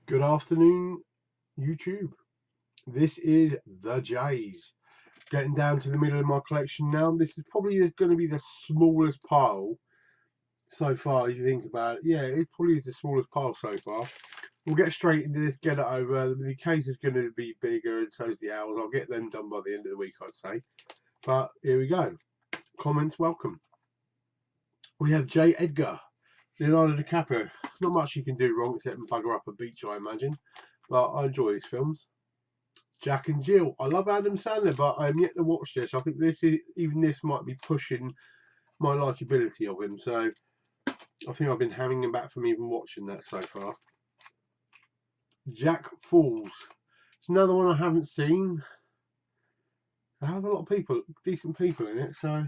Good afternoon, YouTube. This is the Jays. Getting down to the middle of my collection now. This is probably going to be the smallest pile so far, if you think about it. Yeah, it probably is the smallest pile so far. We'll get straight into this, get it over. The case is going to be bigger, and so's the owls. I'll get them done by the end of the week, I'd say. But here we go. Comments welcome. We have J. Edgar, Leonardo DiCaprio. Not much you can do wrong except bugger up a beach, I imagine. But I enjoy his films. Jack and Jill. I love Adam Sandler, but I'm yet to watch this. I think this might be pushing my likability of him. So I think I've been having him back from even watching that so far. Jack Falls. It's another one I haven't seen. I have a lot of people, decent people in it. So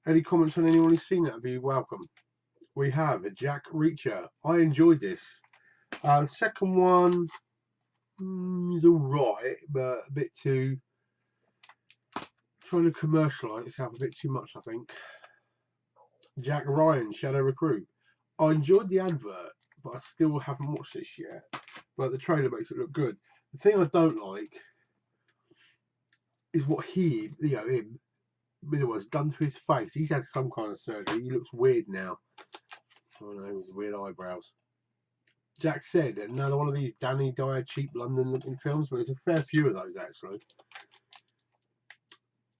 any comments on anyone who's seen that would be welcome. We have a Jack Reacher. I enjoyed this. The second one is alright, but a bit too trying to commercialise itself a bit too much, I think. Jack Ryan, Shadow Recruit. I enjoyed the advert, but I still haven't watched this yet. But the trailer makes it look good. The thing I don't like is what him, in other words, done to his face. He's had some kind of surgery. He looks weird now. I don't know, with weird eyebrows. Jack said, another one of these Danny Dyer cheap London looking films, but there's a fair few of those actually.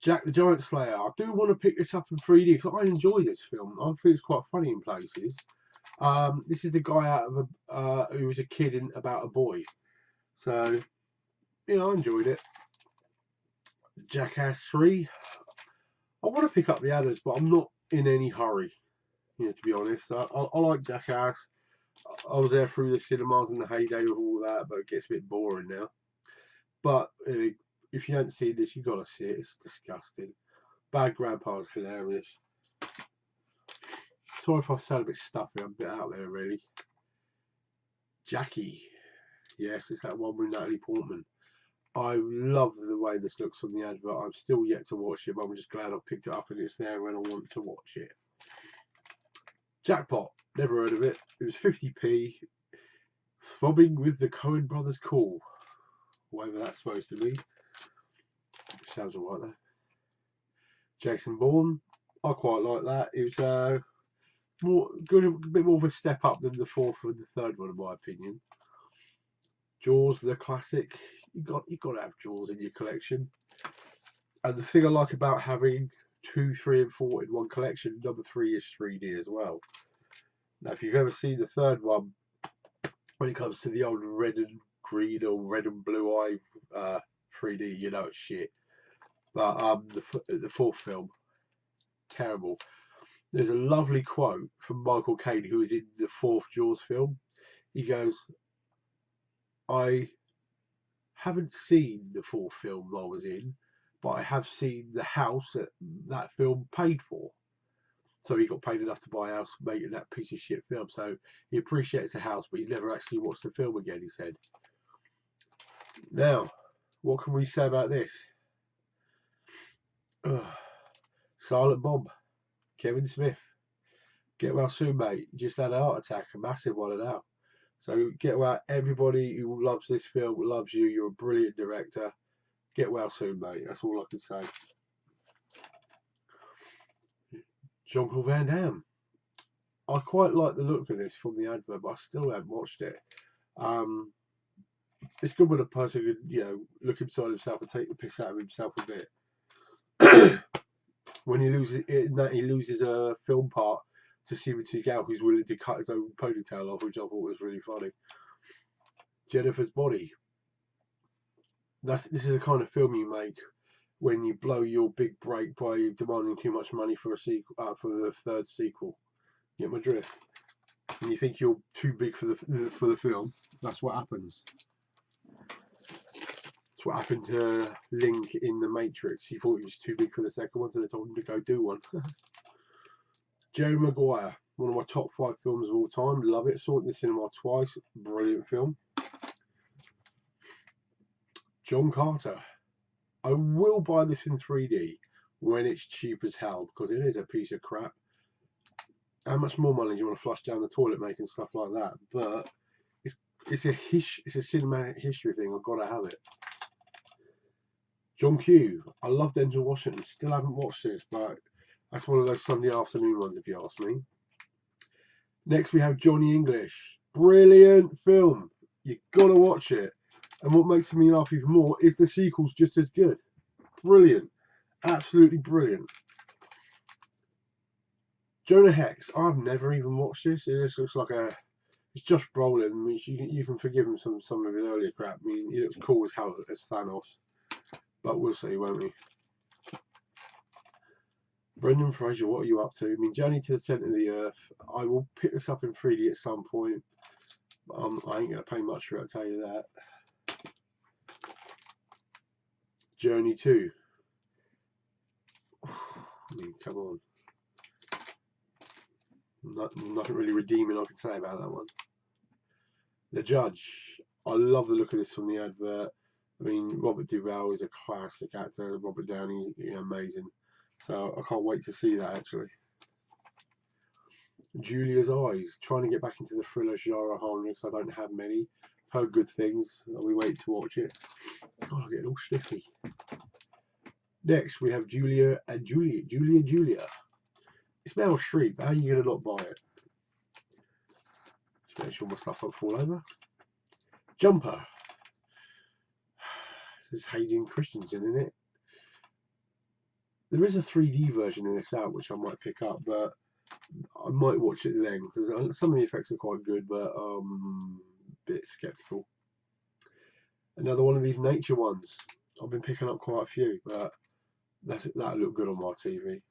Jack the Giant Slayer. I do want to pick this up in 3D because I enjoy this film. I think it's quite funny in places. This is the guy out of who was a kid in About a Boy. So, I enjoyed it. Jackass 3. I want to pick up the others, but I'm not in any hurry, to be honest. I like Jackass. I was there through the cinemas in the heyday with all that, but it gets a bit boring now. But if you haven't seen this, you've got to see it. It's disgusting. Bad Grandpa's hilarious. Sorry if I sound a bit stuffy. I'm a bit out there, really. Jackie. Yes, it's that one with Natalie Portman. I love the way this looks on the advert. I'm still yet to watch it, but I'm just glad I picked it up and it's there when I want to watch it. Jackpot. Never heard of it. It was 50p. Throbbing with the Coen Brothers Cool. Whatever that's supposed to be. Sounds alright there. Jason Bourne. I quite like that. It was a bit more of a step up than the fourth and the third one, in my opinion. Jaws, the classic. You got to have Jaws in your collection. And the thing I like about having 2, 3, and 4 in one collection, number 3 is 3D as well. Now, if you've ever seen the third one, when it comes to the old red and green or red and blue eye 3D, you know it's shit. But the fourth film, terrible. There's a lovely quote from Michael Caine, who is in the fourth Jaws film. He goes, I haven't seen the fourth film I was in, but I have seen the house that film paid for. So he got paid enough to buy a house making that piece of shit film. So he appreciates the house, but he's never actually watched the film again, he said. Now, what can we say about this? Silent Bob, Kevin Smith. Get well soon, mate. Just had a heart attack, a massive one now. So get well. Everybody who loves this film loves you. You're a brilliant director. Get well soon, mate. That's all I can say. Jean-Claude Van Damme. I quite like the look of this from the advert, but I still haven't watched it. It's good when a person can, look inside himself and take the piss out of himself a bit. When he loses a film part to Steven Seagal, who's willing to cut his own ponytail off, which I thought was really funny. Jennifer's Body. This is the kind of film you make when you blow your big break by demanding too much money for a sequel, for the third sequel. Get my drift? And you think you're too big for the film. That's what happens. That's what happened to Link in The Matrix. He thought he was too big for the second one, so they told him to go do one. Jerry Maguire, one of my top 5 films of all time. Love it. Saw it in the cinema twice. Brilliant film. John Carter. I will buy this in 3D when it's cheap as hell, because it is a piece of crap. How much more money do you want to flush down the toilet making stuff like that? But it's a cinematic history thing. I've got to have it. John Q. I love Denzel Washington. Still haven't watched this, but that's one of those Sunday afternoon ones, if you ask me. Next, we have Johnny English. Brilliant film. You gotta watch it. And what makes me laugh even more is the sequel's just as good. Brilliant. Absolutely brilliant. Jonah Hex. I've never even watched this. It just looks like it's Josh Brolin, which you can forgive him some of his earlier crap. I mean, he looks cool as hell as Thanos. But we'll see, won't we? Brendan Fraser, what are you up to? I mean, Journey to the Centre of the Earth. I will pick this up in 3D at some point. I ain't going to pay much for it, I'll tell you that. Journey 2. I mean, come on. Nothing really redeeming I can say about that one. The Judge. I love the look of this from the advert. I mean, Robert Duvall is a classic actor. Robert Downey, amazing. So I can't wait to see that, actually. Julia's Eyes. Trying to get back into the thriller genre because I don't have many. Heard good things. We wait to watch it. God, I'm getting all stiffy. Next, we have Julia. It's Meryl Streep. How are you going to not buy it? Just make sure my stuff won't fall over. Jumper. This is Hayden Christensen in it. There is a 3D version of this out, which I might pick up, but I might watch it then because some of the effects are quite good, but a bit skeptical. Another one of these nature ones. I've been picking up quite a few, but that'll look good on my TV.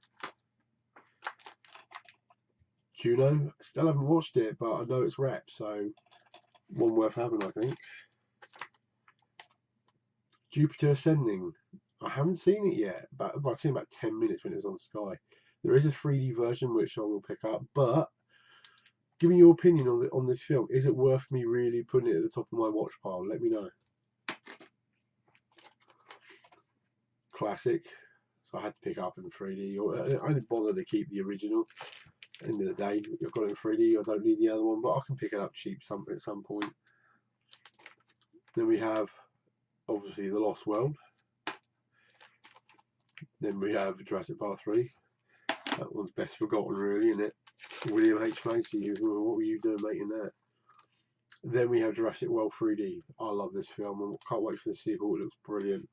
Juno. Still haven't watched it, but I know it's rep, so one worth having, I think. Jupiter Ascending. I haven't seen it yet, but I've seen about 10 minutes when it was on Sky. There is a 3D version which I will pick up, but give me your opinion on this film. Is it worth me really putting it at the top of my watch pile? Let me know. Classic. So I had to pick it up in 3D. I didn't bother to keep the original. End of the day, I've got it in 3D. I don't need the other one, but I can pick it up cheap at some point. Then we have obviously The Lost World. Then we have Jurassic Park 3. That one's best forgotten, really, isn't it? William H. Macy, what were you doing making that? Then we have Jurassic World 3D. I love this film. I can't wait for the sequel. It looks brilliant.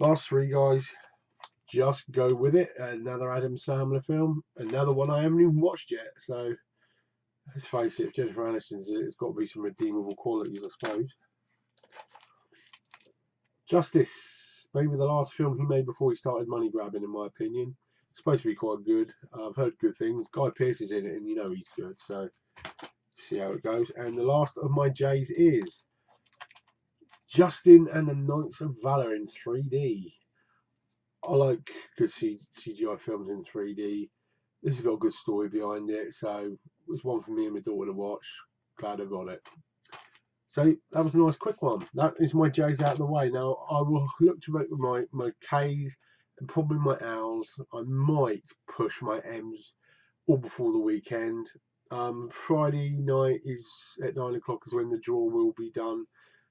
Last three, guys. Just go with it. Another Adam Sandler film. Another one I haven't even watched yet. So, let's face it, if Jennifer Aniston's in it, it's got to be some redeemable qualities, I suppose. Justice. Maybe the last film he made before he started money grabbing, in my opinion. It's supposed to be quite good. I've heard good things. Guy Pearce is in it, and you know he's good. So, see how it goes. And the last of my J's is Justin and the Knights of Valor in 3D. I like good CGI films in 3D. This has got a good story behind it, so it's one for me and my daughter to watch. Glad I got it. So that was a nice quick one. That is my J's out of the way. Now I will look to make my K's and probably my L's. I might push my M's all before the weekend. Friday night is at 9 o'clock is when the draw will be done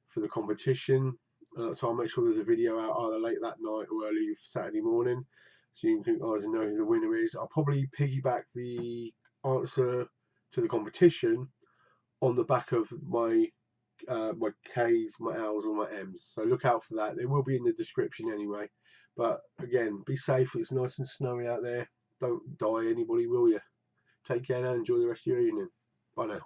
for the competition. So I'll make sure there's a video out either late that night or early Saturday morning, so you can guys know who the winner is. I'll probably piggyback the answer to the competition on the back of my my K's, my L's, or my M's. So look out for that. They will be in the description anyway. But again, be safe. It's nice and snowy out there. Don't die anybody, will you? Take care now. Enjoy the rest of your evening. Bye now.